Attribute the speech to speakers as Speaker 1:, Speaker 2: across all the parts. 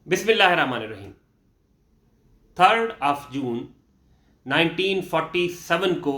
Speaker 1: بسم اللہ الرحمن الرحیم۔ 3 جون 1947 کو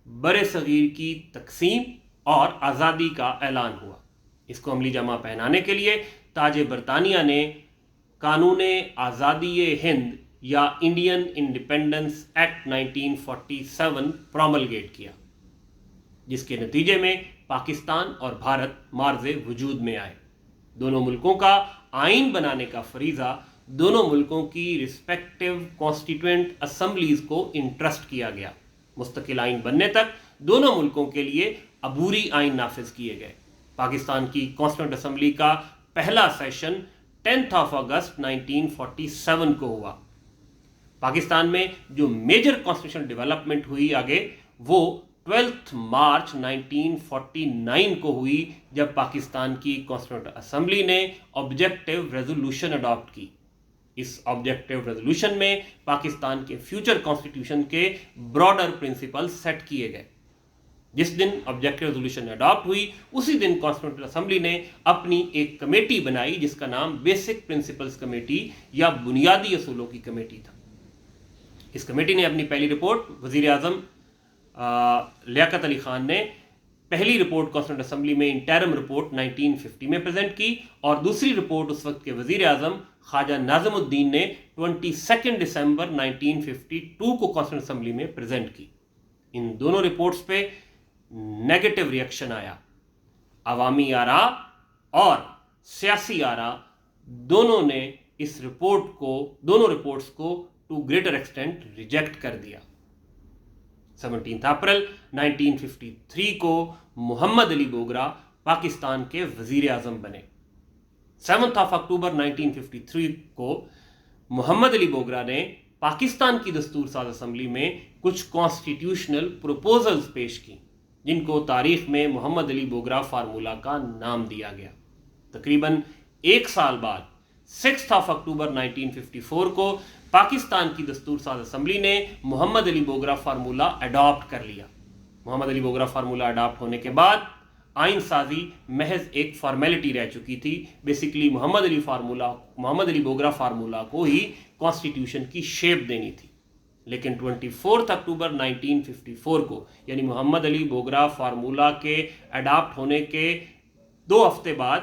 Speaker 1: بر صغیر کی تقسیم اور آزادی کا اعلان ہوا۔ اس کو عملی جامہ پہنانے کے لیے تاج برطانیہ نے قانون آزادی ہند یا انڈین انڈیپینڈنس ایکٹ 1947 پروملگیٹ کیا، جس کے نتیجے میں پاکستان اور بھارت معرض وجود میں آئے۔ دونوں ملکوں کا آئین بنانے کا فریضہ دونوں ملکوں کی رسپیکٹیو کانسٹیٹوئنٹ اسمبلیز کو انٹرسٹ کیا گیا۔ مستقل آئین بننے تک دونوں ملکوں کے لیے عبوری آئین نافذ کیے گئے۔ پاکستان کی کانسٹیٹوئنٹ اسمبلی کا پہلا سیشن 10 اگست 1947 کو ہوا۔ پاکستان میں جو میجر کانسٹیٹیوشنل ڈیولپمنٹ ہوئی آگے، وہ 12 مارچ 1949 کو ہوئی، جب پاکستان کی کانسٹیٹیوشنل اسمبلی نے آبجیکٹیو ریزولوشن اڈاپٹ کی۔ اس آبجیکٹیو ریزولوشن میں پاکستان کے فیوچر کانسٹیٹیوشن کے براڈر پرنسپل سیٹ کیے گئے۔ جس دن آبجیکٹیو ریزولوشن اڈاپٹ ہوئی، اسی دن کانسٹیٹیوشنل اسمبلی نے اپنی ایک کمیٹی بنائی جس کا نام بیسک پرنسپلز کمیٹی یا بنیادی اصولوں کی کمیٹی تھا۔ اس کمیٹی نے اپنی پہلی رپورٹ وزیر اعظم لیاقت علی خان نے پہلی رپورٹ کانسٹیٹیوشنل اسمبلی میں انٹرم رپورٹ 1950 میں پریزنٹ کی، اور دوسری رپورٹ اس وقت کے وزیر اعظم خواجہ ناظم الدین نے 22 دسمبر 1952 کو کانسٹیٹیوشنل اسمبلی میں پریزنٹ کی۔ ان دونوں رپورٹس پہ نیگیٹو ریئیکشن آیا۔ عوامی آراء اور سیاسی آراء دونوں نے اس دونوں رپورٹس کو ٹو گریٹر ایکسٹینٹ ریجیکٹ کر دیا۔ 17 اپریل 1953 کو محمد علی بوگرا پاکستان کے وزیر اعظم بنے۔ 7 اکتوبر 1953 کو محمد علی بوگرا نے پاکستان کی دستور ساز اسمبلی میں کچھ کانسٹیٹیوشنل پروپوزلز پیش کی، جن کو تاریخ میں محمد علی بوگرا فارمولا کا نام دیا گیا۔ تقریباً ایک سال بعد 6 اکتوبر 1954 کو پاکستان کی دستور ساز اسمبلی نے محمد علی بوگرا فارمولا اڈاپٹ کر لیا۔ محمد علی بوگرا فارمولا اڈاپٹ ہونے کے بعد آئین سازی محض ایک فارمیلٹی رہ چکی تھی۔ بیسیکلی محمد علی بوگرا فارمولا کو ہی کانسٹیٹیوشن کی شیپ دینی تھی۔ لیکن 24 اکتوبر 1954 کو، یعنی محمد علی بوگرا فارمولا کے اڈاپٹ ہونے کے 2 ہفتے بعد،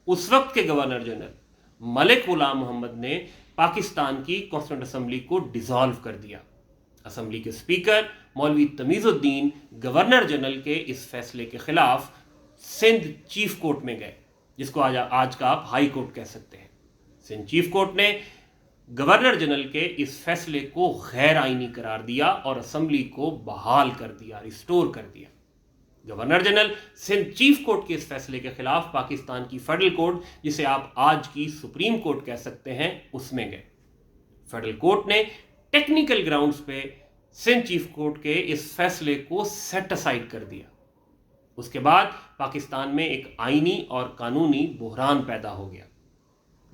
Speaker 1: اس وقت کے گورنر جنرل ملک غلام محمد نے پاکستان کی کانسٹیٹیوشنل اسمبلی کو ڈیزالو کر دیا۔ اسمبلی کے اسپیکر مولوی تمیز الدین گورنر جنرل کے اس فیصلے کے خلاف سندھ چیف کورٹ میں گئے، جس کو آج کا آپ ہائی کورٹ کہہ سکتے ہیں۔ سندھ چیف کورٹ نے گورنر جنرل کے اس فیصلے کو غیر آئینی قرار دیا اور اسمبلی کو بحال کر دیا، ریسٹور کر دیا۔ Governor general Sindh chief court کے اس فیصلے کے خلاف پاکستان کی فیڈرل کورٹ، جسے آپ آج کی سپریم کورٹ کہہ سکتے ہیں، اس میں گئے۔ فیڈرل کورٹ نے ٹیکنیکل گراؤنڈز پہ سندھ چیف کورٹ کے اس فیصلے کو سیٹ اسائیڈ کر دیا۔ اس کے بعد پاکستان میں ایک آئینی اور قانونی بحران پیدا ہو گیا۔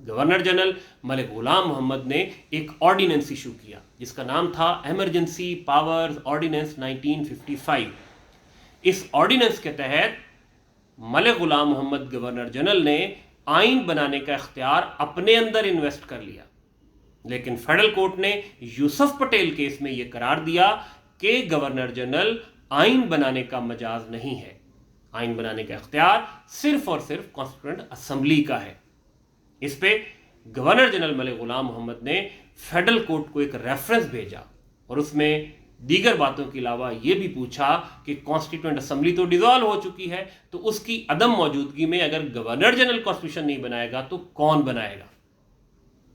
Speaker 1: گورنر جنرل ملک غلام محمد نے ایک آرڈیننس ایشو کیا، جس کا نام تھا ایمرجنسی پاورز آرڈیننس 1955۔ اس آرڈیننس کے تحت ملک غلام محمد گورنر جنرل نے آئین بنانے کا اختیار اپنے اندر انویسٹ کر لیا، لیکن فیڈرل کورٹ نے یوسف پٹیل کیس میں یہ قرار دیا کہ گورنر جنرل آئین بنانے کا مجاز نہیں ہے۔ آئین بنانے کا اختیار صرف اور صرف کانسٹیٹیوشنل اسمبلی کا ہے۔ اس پہ گورنر جنرل ملک غلام محمد نے فیڈرل کورٹ کو ایک ریفرنس بھیجا، اور اس میں دیگر باتوں کے علاوہ یہ بھی پوچھا کہ کانسٹیٹیوشنل اسمبلی تو ڈیزالو ہو چکی ہے، تو اس کی عدم موجودگی میں اگر گورنر جنرل کانسٹیٹیوشن نہیں بنائے گا تو کون بنائے گا؟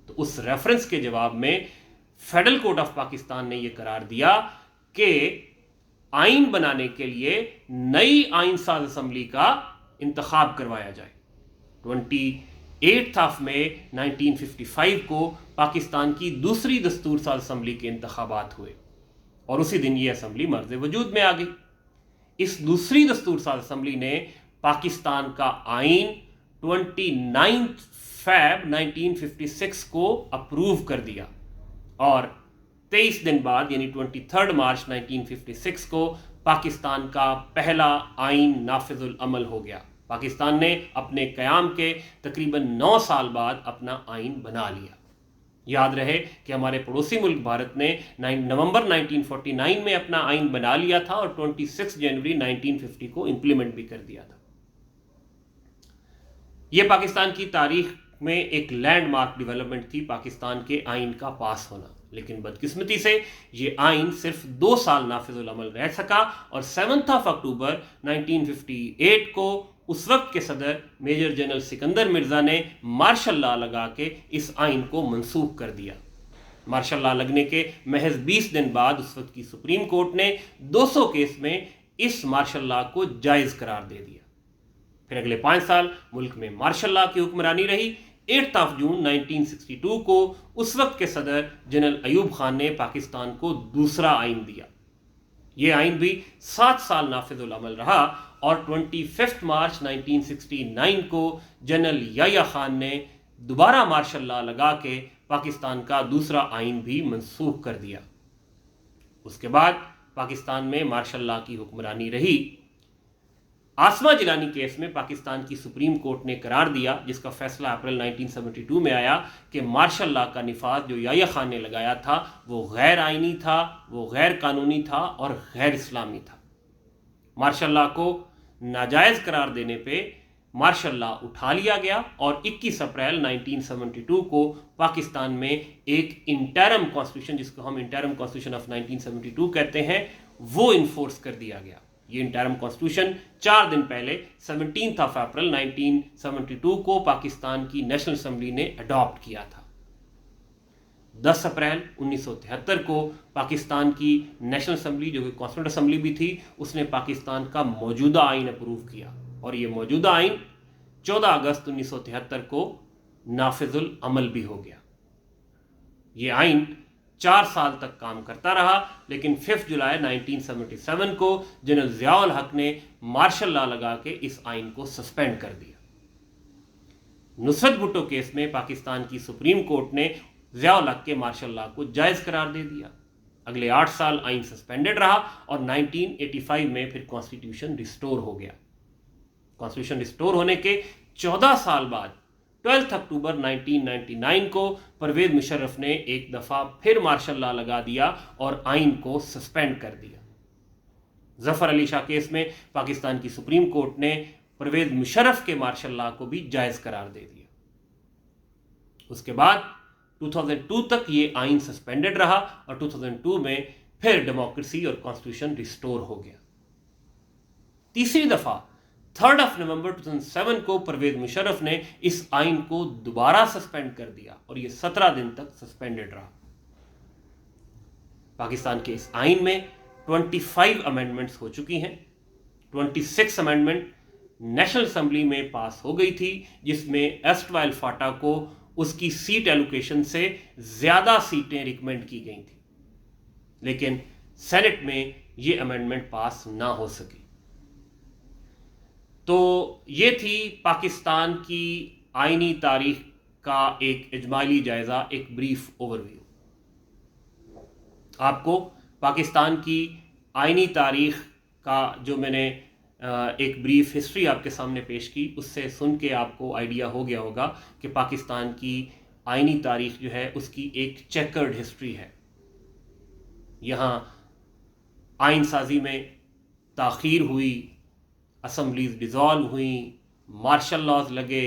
Speaker 1: تو اس ریفرنس کے جواب میں فیڈرل کورٹ آف پاکستان نے یہ قرار دیا کہ آئین بنانے کے لیے نئی آئین ساز اسمبلی کا انتخاب کروایا جائے۔ 28 مئی 1955 کو پاکستان کی دوسری دستور ساز اسمبلی کے انتخابات ہوئے، اور اسی دن یہ اسمبلی مرز وجود میں آ گئی۔ اس دوسری دستور ساز اسمبلی نے پاکستان کا آئین 29 فیب 1956 کو اپروو کر دیا، اور 23 دن بعد یعنی 23 مارچ 1956 کو پاکستان کا پہلا آئین نافذ العمل ہو گیا۔ پاکستان نے اپنے قیام کے تقریباً 9 سال بعد اپنا آئین بنا لیا۔ یاد رہے کہ ہمارے پڑوسی ملک بھارت نے نومبر 1949 میں اپنا آئین بنا لیا تھا اور 26 جنوری 1950 کو امپلیمنٹ بھی کر دیا تھا۔ یہ پاکستان کی تاریخ میں ایک لینڈ مارک ڈیولپمنٹ تھی، پاکستان کے آئین کا پاس ہونا، لیکن بدقسمتی سے یہ آئین صرف 2 سال نافذ العمل رہ سکا اور 7 اکتوبر 1958 کو اس وقت کے صدر میجر جنرل سکندر مرزا نے مارشل لا لگا کے اس آئین کو منسوخ کر دیا۔ مارشل لا لگنے کے محض 20 دن بعد اس وقت کی سپریم کورٹ نے 200 کیس میں اس مارشل لا کو جائز قرار دے دیا۔ پھر اگلے 5 سال ملک میں مارشل لا کی حکمرانی رہی۔ 8 جون 1962 کو اس وقت کے صدر جنرل ایوب خان نے پاکستان کو دوسرا آئین دیا۔ یہ آئین بھی 7 سال نافذ العمل رہا اور 25 مارچ 1969 کو جنرل یحییٰ خان نے دوبارہ مارشل لا لگا کے پاکستان کا دوسرا آئین بھی منسوخ کر دیا۔ اس کے بعد پاکستان میں مارشل لا کی حکمرانی رہی۔ آسما جیلانی کیس میں پاکستان کی سپریم کورٹ نے قرار دیا، جس کا فیصلہ اپریل 1972 میں آیا، کہ مارشل لا کا نفاذ جو یحییٰ خان نے لگایا تھا وہ غیر آئینی تھا، وہ غیر قانونی تھا اور غیر اسلامی تھا۔ مارشل لا کو ناجائز قرار دینے پہ مارشل لا اٹھا لیا گیا اور 21 اپریل 1972 کو پاکستان میں ایک انٹرم کانسٹیٹیوشن، جس کو ہم انٹرم کانسٹیٹیوشن آف 1972 کہتے ہیں، وہ انفورس کر دیا گیا۔ یہ انٹرم کانسٹیٹیوشن 4 دن پہلے 17 اپریل 1972 کو پاکستان کی نیشنل اسمبلی نے اڈاپٹ کیا تھا۔ 10 اپریل 1973 کو پاکستان کی نیشنل اسمبلی، جو کہ کانسٹیٹیوئنٹ اسمبلی بھی تھی، اس نے پاکستان کا موجودہ آئین اپروو کیا اور یہ موجودہ آئین 14 اگست 1973 کو نافذ العمل بھی ہو گیا۔ یہ آئین 4 سال تک کام کرتا رہا، لیکن 5 جولائی 1977 کو جنرل ضیاء الحق نے مارشل لا لگا کے اس آئین کو سسپینڈ کر دیا۔ نصرت بھٹو کیس میں پاکستان کی سپریم کورٹ نے ضیاء الحق کے مارشل لا کو جائز قرار دے دیا۔ اگلے 8 سال آئین سسپینڈڈ رہا اور 1985 میں پھر کانسٹیٹیوشن ریسٹور ہو گیا۔ کانسٹیٹیوشن ریسٹور ہونے کے 14 سال بعد 12 اکتوبر 1999 کو پرویز مشرف نے ایک دفعہ پھر مارشل لا لگا دیا اور آئین کو سسپینڈ کر دیا۔ ظفر علی شاہ کیس میں پاکستان کی سپریم کورٹ نے پرویز مشرف کے مارشل لا کو بھی جائز قرار دے دیا۔ اس کے بعد 2002 تک یہ آئین سسپینڈڈ رہا اور 2002 میں پھر ڈیموکریسی اور کانسٹیٹیوشن ریسٹور ہو گیا۔ تیسری دفعہ 3 نومبر 2007 کو پرویز مشرف نے اس آئین کو دوبارہ سسپینڈ کر دیا اور یہ 17 دن تک سسپینڈڈ رہا۔ پاکستان کے اس آئین میں 25 امینڈمنٹس ہو چکی ہیں۔ 26 امینڈمنٹ نیشنل اسمبلی میں پاس ہو گئی تھی، جس میں ایسٹوائل فاٹا کو اس کی سیٹ ایلوکیشن سے زیادہ سیٹیں ریکمینڈ کی گئی تھیں، لیکن سینٹ میں یہ امینڈمنٹ پاس نہ ہو سکی۔ تو یہ تھی پاکستان کی آئینی تاریخ کا ایک اجمالی جائزہ، ایک بریف اوور ویو۔ آپ کو پاکستان کی آئینی تاریخ کا جو میں نے ایک بریف ہسٹری آپ کے سامنے پیش کی، اس سے سن کے آپ کو آئیڈیا ہو گیا ہوگا کہ پاکستان کی آئینی تاریخ جو ہے اس کی ایک چیکرڈ ہسٹری ہے۔ یہاں آئین سازی میں تاخیر ہوئی، اسمبلیز ڈیزالو ہوئیں، مارشل لاز لگے،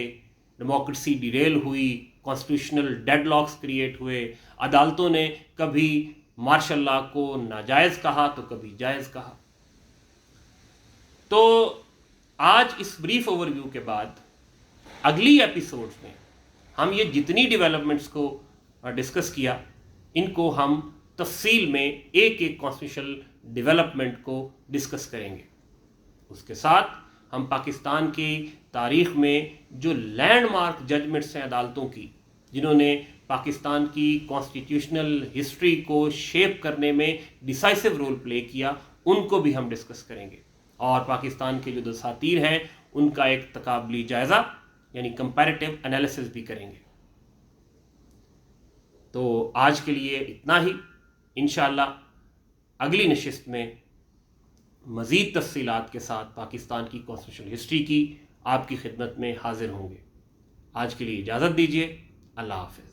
Speaker 1: ڈیموکریسی ڈیریل ہوئی، کانسٹیٹیوشنل ڈیڈ لاکس کریٹ ہوئے، عدالتوں نے کبھی مارشل لا کو ناجائز کہا تو کبھی جائز کہا۔ تو آج اس بریف اوور ویو کے بعد اگلی ایپیسوڈز میں ہم یہ جتنی ڈیولپمنٹس کو ڈسکس کیا، ان کو ہم تفصیل میں ایک ایک کانسٹیٹیوشنل ڈیولپمنٹ کو ڈسکس کریں گے۔ اس کے ساتھ ہم پاکستان کی تاریخ میں جو لینڈ مارک ججمنٹس ہیں عدالتوں کی، جنہوں نے پاکستان کی کانسٹیٹیوشنل ہسٹری کو شیپ کرنے میں ڈیسائسو رول پلے کیا، ان کو بھی ہم ڈسکس کریں گے، اور پاکستان کے جو دساتیر ہیں ان کا ایک تقابلی جائزہ یعنی کمپیریٹیو انالیسس بھی کریں گے۔ تو آج کے لیے اتنا ہی۔ انشاءاللہ اگلی نشست میں مزید تفصیلات کے ساتھ پاکستان کی کانسٹیٹیوشنل ہسٹری کی آپ کی خدمت میں حاضر ہوں گے۔ آج کے لیے اجازت دیجیے، اللہ حافظ۔